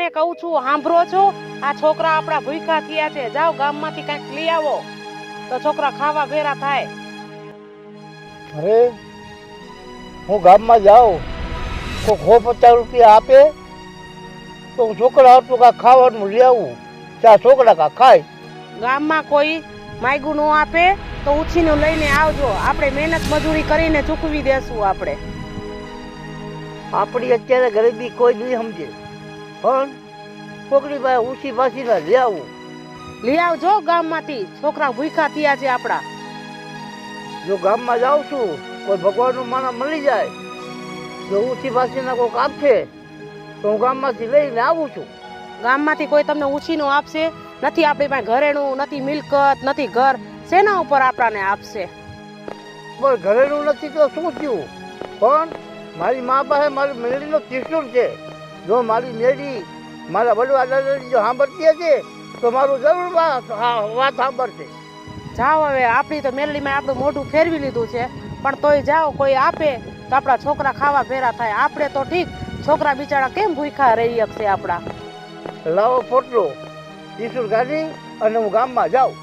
તમને કહું છું, સાંભળો છો? આ છોકરા આપણા ભૂખ્યા થયા છે. જાઓ ગામમાંથી કંઈક લઈ આવો તો છોકરા ખાવા ભેરા થાય. અરે હું ગામમાં જાઉં કોઈ 150 રૂપિયા આપે તો હું છોકરા આવતું કાંઈ ખાવાનું લઈ આવું. ત્યાં છોકરા કાંઈ ખાય. ગામમાં કોઈ માયગું ન આપે તો ઉછીનું લઈને આવજો. આપણે મહેનત મજૂરી કરીને ચૂકવી દેશું. આપણી અત્યારે ગરીબી કોઈ નહીં સમજે, પણ છોકરી પાસે ઊંચી પાછીના લઈ આવું. લઈ આવજો ગામમાંથી. છોકરા ભૂખ્યા થયા છે આપણા. જો ગામમાં જાઉં છું કોઈ ભગવાનનું માણસ મળી જાય, જો ઊંચી પાછીના કોઈક આપશે તો હું ગામમાંથી લઈને આવું છું. ગામમાંથી કોઈ તમને ઉછીનું આપશે નથી. આપણી પાસે ઘરેણું નથી, મિલકત નથી, ઘર શેના ઉપર આપણાને આપશે? પણ ઘરેનું નથી તો શું થયું? પણ મારી મા પાસે મારી મેળીનો ત્રિશુળ છે. જો મારી મેળી મારા વડવા દાદાની જો સાંભળતી હશે તો મારું જરૂર વાત સાંભળશે. જાઓ હવે. આપણી તો મેલડીમાં આપણું મોઢું ફેરવી લીધું છે, પણ તોય જાઓ. કોઈ આપે તો આપણા છોકરા ખાવા ભેરા થાય. આપણે તો ઠીક, છોકરા બિચારા કેમ ભૂખ્યા રહી શકશે આપણા? લાવો પોટલો, ત્રિશુળ કાઢી અને હું ગામમાં જાઉં.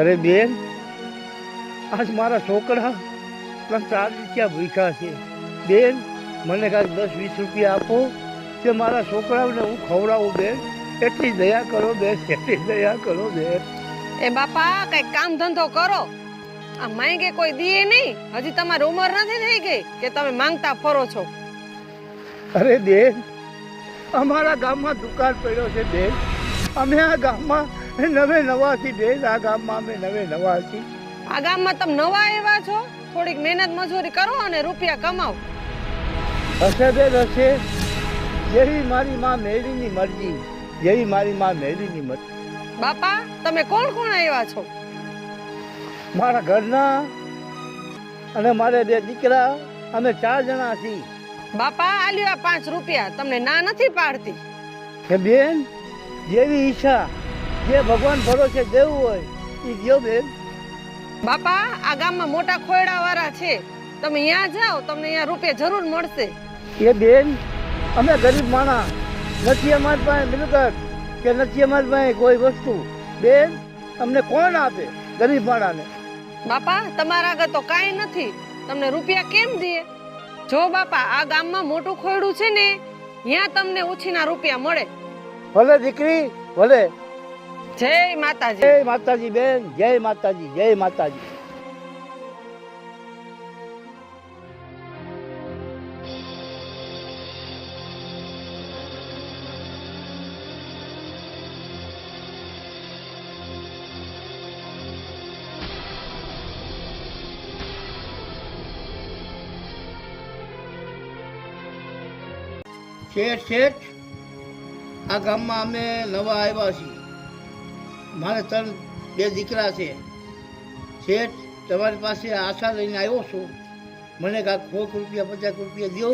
અરે બેન, આજ મારા છોકરા 3-4 રૂપિયા ભૂખ્યા છે. બેન, મને કાંઈક 10-20 રૂપિયા આપો કે મારા છોકરાઓને હું ખવડાવું. બેન, એટલી દયા કરો બેન, એટલી દયા કરો બેન. એ બાપા, કઈ કામ ધંધો કરો. આ માંગે કોઈ દીએ નહીં. હજી તમારી ઉંમર નથી થઈ ગઈ કે તમે માંગતા ફરો છો. અરે બેન, અમારા ગામમાં દુકાળ પડ્યો છે બેન. અમે આ ગામમાં નવે નવાથી બેન. આ ગામમાં અમે નવે નવાથી. આ ગામમાં તમે નવા આવ્યા છો. થોડીક મહેનત મજૂરી કરો અને રૂપિયા કમાઓ. હશે બેન, હશે. જેવી મારી માં મેળીની મરજી, જેવી મારી માં મેળીની મરજી. બાપા, તમે કોણ કોણ આવ્યા છો? મારા ઘરના અને મારે 2 દીકરા, અમે 4 જણા છીએ. બાપા, આલ્યો 5 રૂપિયા. તમને ના નથી પાડતી. કે બેન, જેવી ઈચ્છા, જે ભગવાન ભરોસે દેવું હોય એ ગયો બેન. બાપા, આ ગામમાં મોટા ખોયડા વાળા છે. તમે અહીંયા જાઓ, તમને અહીંયા રૂપિયા જરૂર મળશે. એ બેન, અમે ગરીબ માણસ નથી. અમારી પાસે મિલકત કે નથી અમારી પાસે કોઈ વસ્તુ. બેન, અમને કોણ આપે ગરીબ માણસને? બાપા, તમારા આગળ તો કાંઈ નથી. તમને રૂપિયા કેમ દે? જો બાપા, આ ગામમાં મોટું ખોયડું છે ને, ત્યાં તમને ઉછીના રૂપિયા મળે. ભલે દીકરી, ભલે. જય માતાજી. જય માતાજી બેન, જય માતાજી, જય માતાજી. શેઠ શેઠ, આ ગામમાં અમે નવા આવ્યા છીએ. મારે 2 દીકરા છે. શેઠ, તમારી પાસે આશા લઈને આવ્યો છું. મને કાંઈક 100 રૂપિયા 50 રૂપિયા દો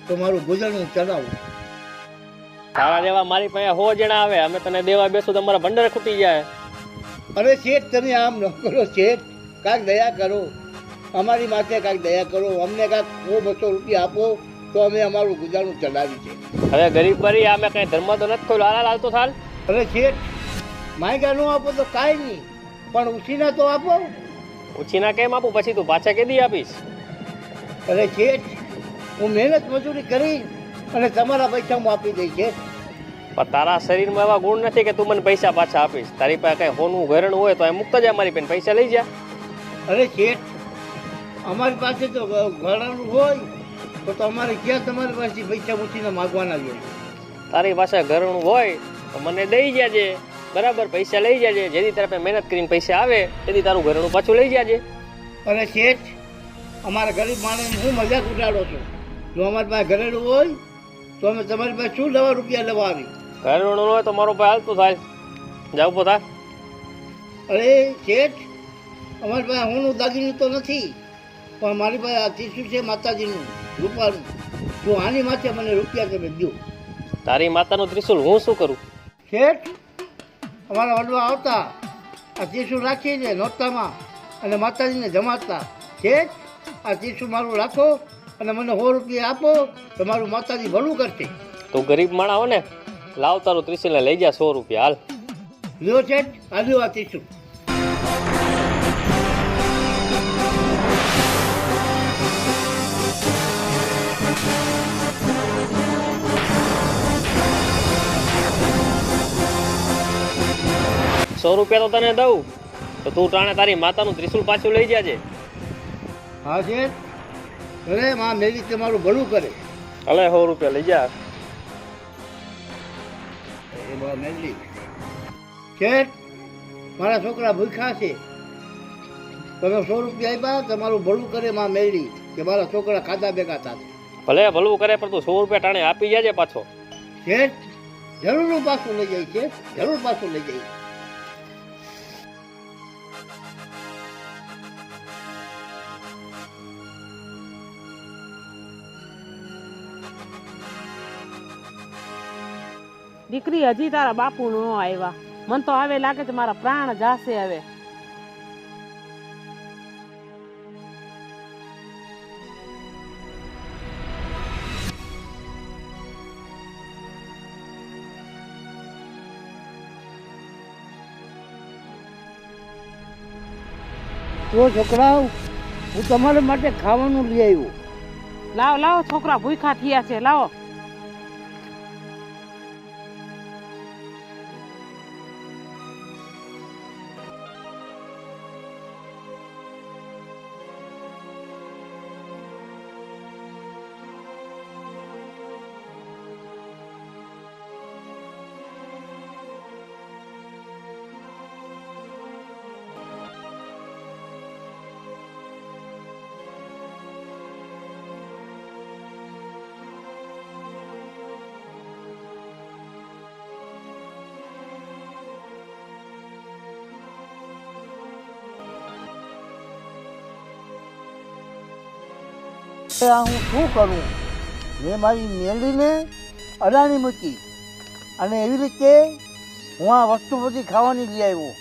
તો મારું ગુજારું ચલાવું. તારા દેવા મારી પાસે 100 જણા આવે, અમે તને દેવા બેસું તમારા ભંડાર ખૂટી જાય. અરે શેઠ, તમે આમ ન કરો શેઠ, કાંઈક દયા કરો. અમારી માથે કાંઈક દયા કરો. અમને કાંઈક 100-200 રૂપિયા આપો તો અમે અમારું ગુજારું ચલાવી છે. હવે ગરીબ બરી અમે કઈ ધર્મ તો નથી ખોલ્યો, હાલ હાલ તો થાલ. અરે શેઠ, માયગા ન આપો તો કાંઈ નહીં, પણ ઉછીના તો આપો. ઉછીના કેમ આપું, પછી તું પાછા કેદી આપીશ? અરે શેઠ, હું મહેનત મજૂરી કરી અને તમારા પૈસા હું આપી દઈશ શેઠ. પણ તારા શરીરમાં એવા ગુણ નથી કે તું મને પૈસા પાછા આપીશ. તારી પાસે કઈ હોનું ઘરેણું હોય તો એ મુક્ત જ અમારી પાસે પૈસા લઈ જા. અરે શેઠ, અમારી પાસે તો ઘરનું હોય તો અમારે ક્યાં તમારી પાસેથી પૈસા મૂકીને માગવાના જોઈએ? તારી પાસે ઘરેણું હોય તો મને દઈ જાજે, બરાબર? પૈસા લઈ જાજે. જેથી તારે પાસે મહેનત કરીને પૈસા આવે તેથી તારું ઘરેણું પાછું લઈ જાજે. અરે શેઠ, અમારા ગરીબ માણસને હું મજાક ઉડાડો છું. જો અમારી પાસે ઘરેણું હોય તો અમે તમારી પાસે શું રૂપિયા લેવા આવી? ઘરેણું હોય તો મારો ભાઈ હાલતું થાય. જાવ પોતા. અરે શેઠ, અમારી પાસે હોનું દાગીનું તો નથી, પણ મારી પાસે આ ત્રિશુળ છે માતાજીનું રૂપાનું. જો આની માથે મને રૂપિયા તમે દો. તારી માતાનું ત્રિશુલ હું શું કરું? શેઠ, અમારા વડવા આવતા આ ત્રિશુળ રાખીને નોરતામાં અને માતાજીને જમાડતા. શેઠ, આ ત્રિશુળ મારું રાખો અને મને 100 રૂપિયા આપો તો મારું માતાજી ભલું કરશે. તું ગરીબ માણા હો ને, લાવ તારું ત્રિશુલ લઈ જા 100 રૂપિયા હાલ. લ્યો શેઠ, આવ્યો આ ત્રિશુળ. ₹100 તો તને દઉં તો તું ટાણે તારી માતાનું ત્રિશુલ પાછું લઈ જાજે. હા શેઠ, અરે માં મેરી તમારું ભલું કરે. અલે ₹100 લઈ જા. એ બા મેલી. શેઠ, મારા છોકરા ભૂખ્યા છે. તમે 100 રૂપિયા આપ્યા, તમારું ભલું કરે માં મેળી કે મારા છોકરા ખાધા ભેગા થાય. ભલે ભલું કરે પણ તું ₹100 ટાણે આપી જાજે પાછો. શેઠ, જરૂર હું પાછું લઈ જઈશ શેઠ, જરૂર પાછું લઈ જઈશ. દીકરી, હજી તારા બાપુ ન આવ્યા. મને તો હવે લાગે છે મારા પ્રાણ જાશે હવે. તો છોકરાઓ, હું તમારા માટે ખાવાનું લઈ આવ્યો. લાવો લાવો, છોકરા ભૂખ્યા થયા છે, લાવો. આ હું શું કરું? મેં મારી મેળીને અડાણી મૂકી અને એવી રીતે હું આ વસ્તુ બધી ખાવાની લઈ આવ્યો.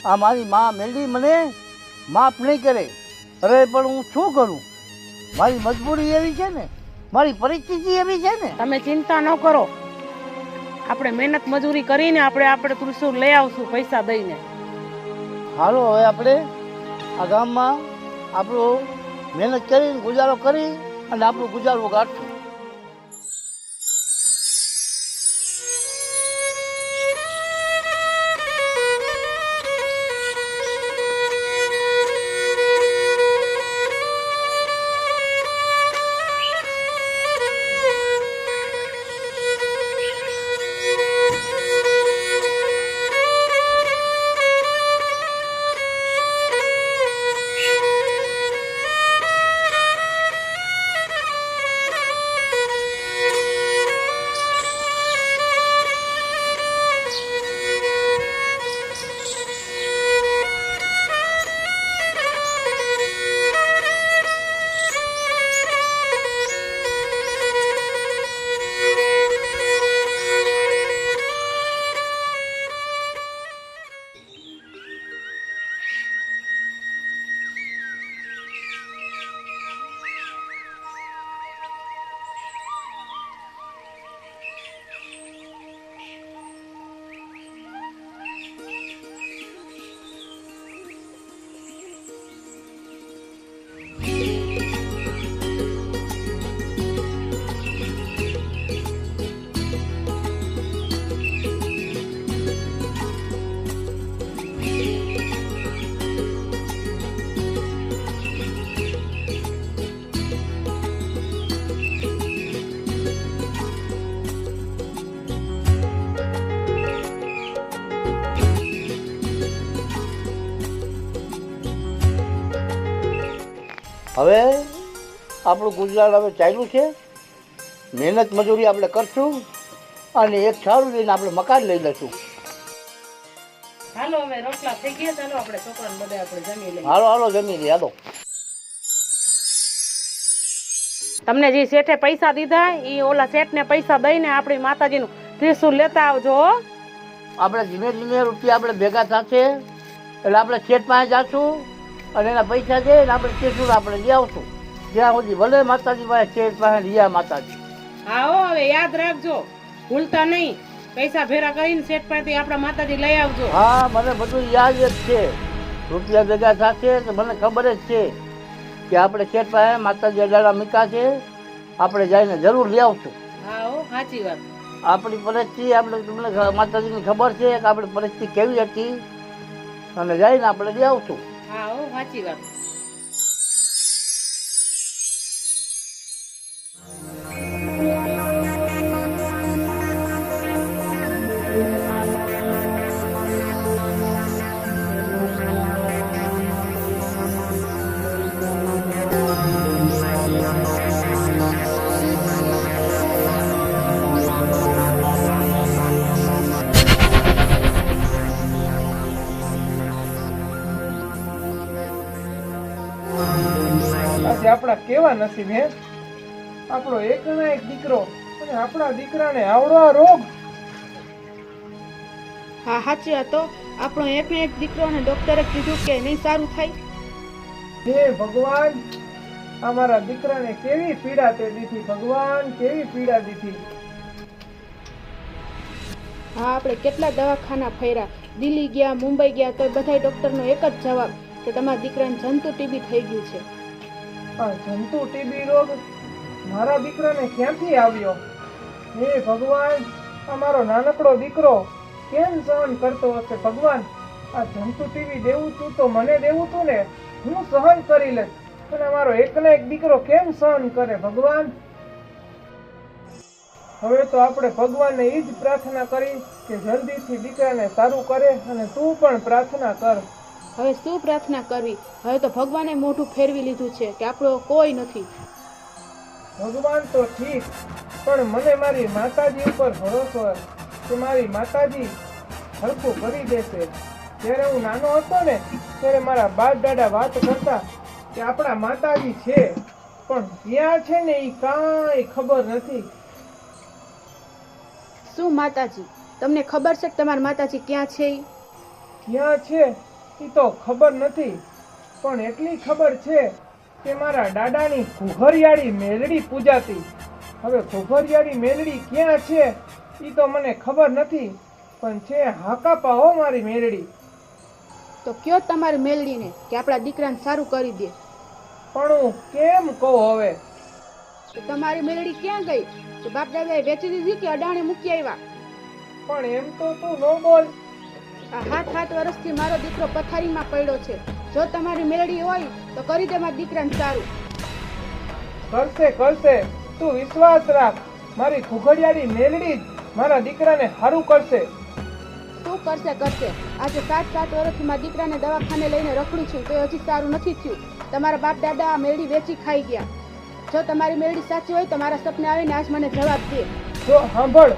આ મારી મા મેળવી મને માફ નહીં કરે. અરે પણ હું શું કરું? મારી મજબૂરી એવી છે ને, મારી પરિસ્થિતિ એવી છે ને. તમે ચિંતા ન કરો, આપણે મહેનત મજૂરી કરીને આપણે ત્રિશુળ લઈ આવશું પૈસા દઈને. હાલો, હવે આપણે આ ગામમાં આપણું મહેનત કરીને ગુજારો કરી અને આપણું ગુજારો કાઢશું. હવે આપણું ગુજરાત હવે ચાલ્યું છે, મહેનત મજૂરી આપણે કરશું અને એક સારું લઈને આપણે મકાન લઈ લઈશું. હાલો હવે રોટલા થઈ ગયા, ચાલો આપણે છોકરાને બધા આપણે જમી લઈએ. હાલો હાલો જમી લઈએ હાલો. તમને જે શેઠે પૈસા દીધા એ ઓલા શેઠને પૈસા દઈને આપણી માતાજીનું ત્રિશુલ લેતા આવજો હો. આપણે ધીમે ધીમે રૂપિયા આપણે ભેગા થશે એટલે આપણે શેઠ પાસે જાશું અને એના પૈસા છે ને આપણે ત્રિશુલ આપણે લઈ આવશું. જ્યાં સુધી ભલે માતાજી પાસે શેઠ પાસે લીયા માતાજી. હા હો, હવે યાદ રાખજો, ભૂલતા નહીં. પૈસા ભેરા કરીને શેઠ પાસેથી આપણા માતાજી લઈ આવજો. હા મને બધું યાદ જ છે. રૂપિયા ભેગા થશે તો મને ખબર જ છે કે આપણે શેઠ પાસે માતાજી અડાડા મૂક્યા છે, આપણે જઈને જરૂર લઈ આવશું. હા હો, સાચી વાત. આપણી પરિસ્થિતિ આપણે તમને માતાજીની ખબર છે કે આપણી પરિસ્થિતિ કેવી હતી અને જઈને આપણે લઈ આવશું. હા હો, સાચી વાત. આજે આપણા કેવા નસીબ હે, આપણો એકના એક દીકરો અને આપણા દીકરાને આવડો આ રોગ. હા સાચી વાત. તો આપણો એકનો એક દીકરો અને ડોક્ટરે કીધું કે નહીં સારું થાય. હે ભગવાન, અમારા દીકરાને કેવી પીડા તે દીધી, ભગવાન કેવી પીડા દીધી. હા આપણે કેટલા દવાખાના ફર્યા, દિલ્હી ગયા, મુંબઈ ગયા, તો બધા ડોક્ટરનો એક જ જવાબ કે તમારા દીકરાને જંતુ ટીબી થઈ ગયું છે. આ જંતુ ટીબી રોગ મારા દીકરાને ક્યાંથી આવ્યો? હે ભગવાન, અમારો નાનકડો દીકરો કેમ સહન કરતો હશે? ભગવાન, આ જંતુ ટીબી દેવું તું તો મને દેવું તું ને, હું સહન કરી લઈશ, પણ અમારો એકના એક દીકરો કેમ સહન કરે? ભગવાન, હવે તો આપણે ભગવાનને એ જ પ્રાર્થના કરી કે જલ્દીથી દીકરાને સારું કરે, અને તું પણ પ્રાર્થના કર. હવે શું પ્રાર્થના કરવી? હવે તો ભગવાને મોઢું ફેરવી લીધું છે કે આપણો કોઈ નથી. ભગવાન તો ઠીક, પણ મને મારી માતાજી ઉપર ભરોસો કે મારી માતાજી હરખું કરી દેશે. જ્યારે હું નાનો હતો ને ત્યારે મારા બાપ દાદા વાત કરતા કે આપણા માતાજી છે, પણ ક્યાં છે ને એ કાંઈ ખબર નથી. શું માતાજી? તમને ખબર છે કે તમારા માતાજી ક્યાં છે? ક્યાં છે એ તો ખબર નથી, પણ એટલી ખબર છે કે મારા દાદાની ઘુઘરિયાળી મેલડી પૂજાતી. હવે ઘુઘરિયાળી મેલડી ક્યાં છે એ તો મને ખબર નથી, પણ છે હાકાપા હો મારી મેલડી. તો કયો તમારી મેલડીને કે આપણા દીકરાને સારું કરી દે. પણ હું કેમ કહું હવે? તો તમારી મેલડી ક્યાં ગઈ? તો બાપ દાદાએ વેચી દીધી કે અડાણે મૂકી આવ્યા? પણ એમ તો તું ન બોલ. આ 7 વર્ષથી મારો દીકરો પથારીમાં પડ્યો છે. જો તમારી મેલડી હોય તો કરી દે મારા દીકરાને સારું. કરશે કરશે, તું વિશ્વાસ રાખ. મારી ઘુઘડિયાળી મેલડી જ મારા દીકરાને સારું કરશે. શું કરશે? આજે 7 વર્ષથી મારા દીકરાને દવાખાને લઈને રખડું છું તો હજી સારું નથી થયું. તમારા બાપ દાદા આ મેલડી વેચી ખાઈ ગયા. જો તમારી મેલડી સાચી હોય તો મારા સપને આવીને આજ મને જવાબ દે. જો સાંભળ,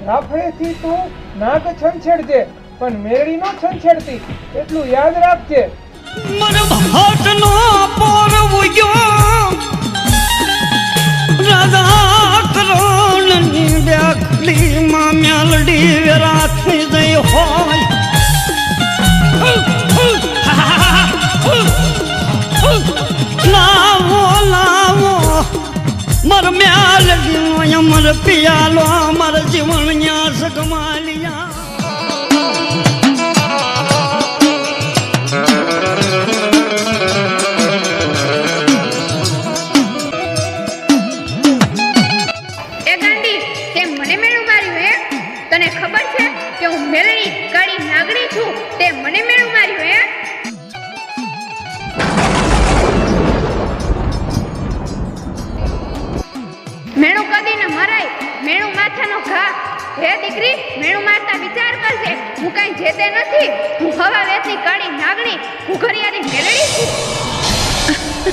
રાફડેથી તું નાગ છંછેડજે, પણ મેરડી નો છંછેડતી, એટલું યાદ રાખજે. મર ભાટનો પોરવયો રાજા કરોણની વ્યાખલી માં મ્યાલડી વેરાથી જઈ હોય. લાવો લાવો મર મ્યાલડી અમર પિયાલો અમર જીવન ન્યાસ ગમાલિયા. તને ખબર છે કે હું મેલડી કાળી નાગણી છું, તે મને મેળું માર્યું હે? મેણું કદી ન મરાય, મેણું માથાનો ઘા. હે દીકરી, મેણું મારતા વિચાર કરજે, હું કઈ જેતે નથી. હું હવા વેચી કાળી નાગણી ઘુઘરિયાની મેલડી છું.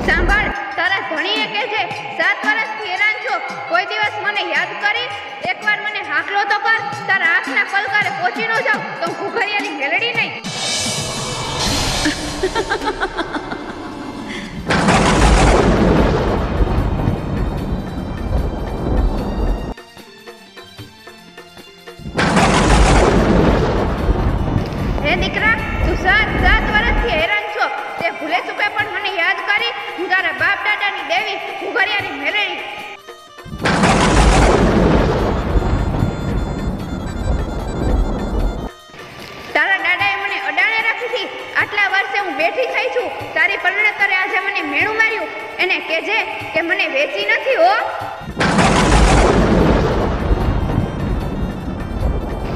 સાંભળ, તારા ધણીએ કે છે 7 વર્ષથી હેરાન છો, કોઈ દિવસ મને યાદ કરી? એકવાર મને હાકલો તો કર. તારા આંખના પલકારે પહોંચી ન જાવ તો હું ઘુઘરિયાની મેલડી નહીં. હે દીકરા, તું 7 વર્ષથી હેરાન છો, તે ભૂલે ચૂકે પણ મને યાદ કરી? હું તારા બાપ દાદાની દેવી ઘુઘરિયાની મેલડી. તારા દાદાએ મને અડાણે રાખી હતી. આટલા વર્ષે હું બેઠી થઈ છું, તારી પરણતરે આજે મને મેણું માર્યું. એને કહેજે કે મને વેચી નથી હો.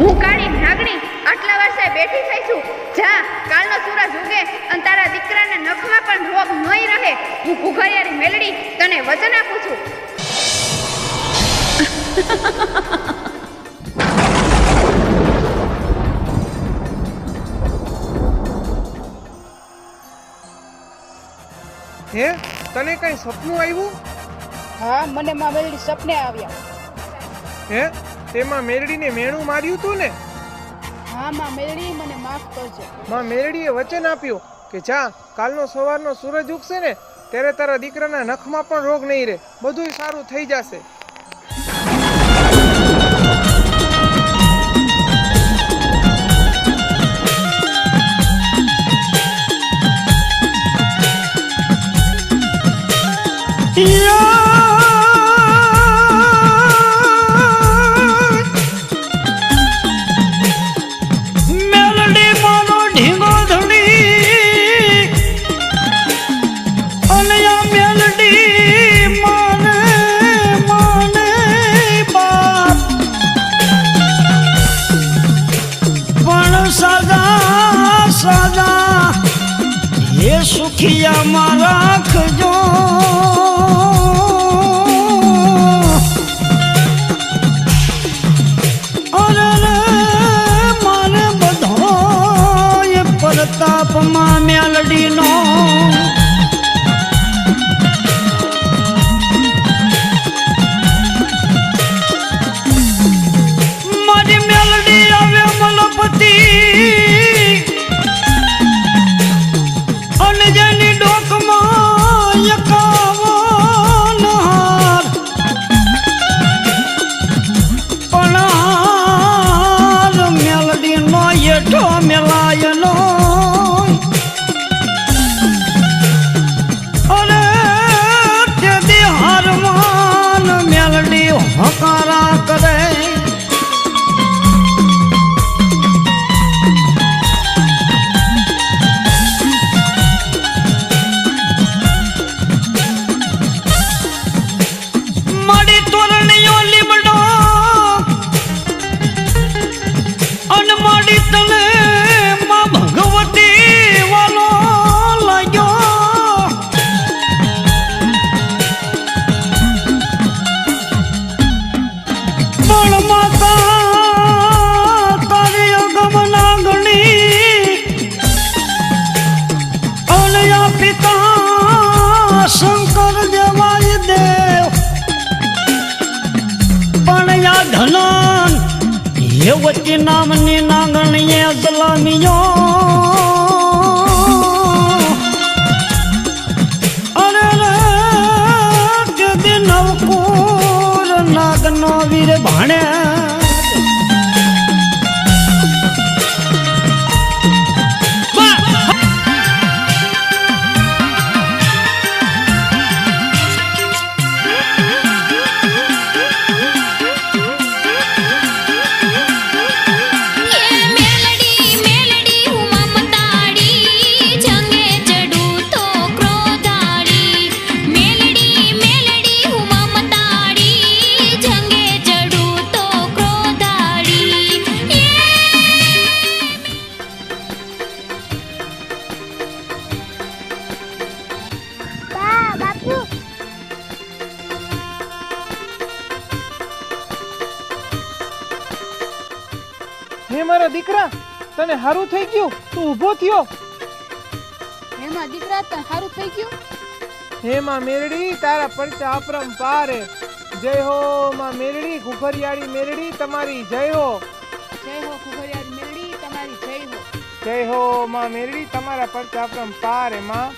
હું કાળી નાગણી આટલા વર્ષે બેઠી થઈ છું. જા, કાલનો સૂરજ ઉગે અને તારા દીકરાના નખમાં પણ રોગ નહીં રહે. હું ઘુઘરિયાની મેલડી તને વચન આપું છું. હે, તને કઈ સપનું આવ્યું? હા, મને માં મેલડી સપને આવ્યા. હે, તેમાં મેરડીને મેણું માર્યું તું ને? હા માં મેલડી, મને માફ કરજો. માં મેરડીએ વચન આપ્યું કે જા, કાલનો સવારનો સૂરજ ઉગશે ને ત્યારે તારા દીકરાના નખમાં પણ રોગ નહીં રહે, બધુંય સારું થઈ જશે. મેલડી મારો ઢીંગો ધણી અને આ મેલડી માને માને બાપ પણ સદા સદા એ સુખિયામાં રાખજો. પ્રતાપમાં મેલડીનો મારી મેલડી આવે મલપતિ અને જેની ડોકમાં 51 હાર પણ હાર મેલડીનો એઠો મેલાયનો હકારા કરે. મારી તોરણીઓ લીમડો અને મારી તને માં ભગવતી વાલો લાગ્યો. શંકર દેવાય દેવ પણ યા ધનન હેવતી નામની નાગણીએ સલામીઓ અરે રે કે દિન નવકુર નાગનો વીર ભાણે મેલડી મેલડી મારા દીકરા તને સારું થઈ ગયું? તું ઊભો થયો? એમાં દીકરા તને સારું થઈ ગયું? હે માં મેરડી તારા પરચા અપરંપાર હે. જય હો માં મેરડી, ઘુઘરિયાળી મેરડી તમારી જય હો. જય હો ઘુઘરિયાળી મેલડી, તમારી જય હો. જય હો માં મેરડી, તમારા પરચા અપરંપાર હે માં.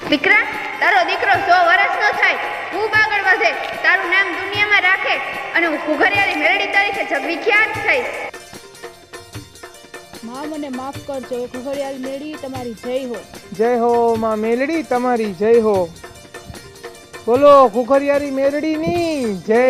દીકરા, તારો દીકરો 100 વર્ષનો થાય, ખૂબ આગળ વધે, તારું નામ દુનિયામાં રાખે અને હું ઘુઘરિયાળી મેલડી તરીકે જગવિખ્યાત થઈશ. માં મને માફ કરજો. ઘુઘરિયાળી મેલડી, તમારી જય હો. જય હો માં મેલડી, તમારી જય હો. બોલો ઘુઘરિયાળી મેરડીની જય.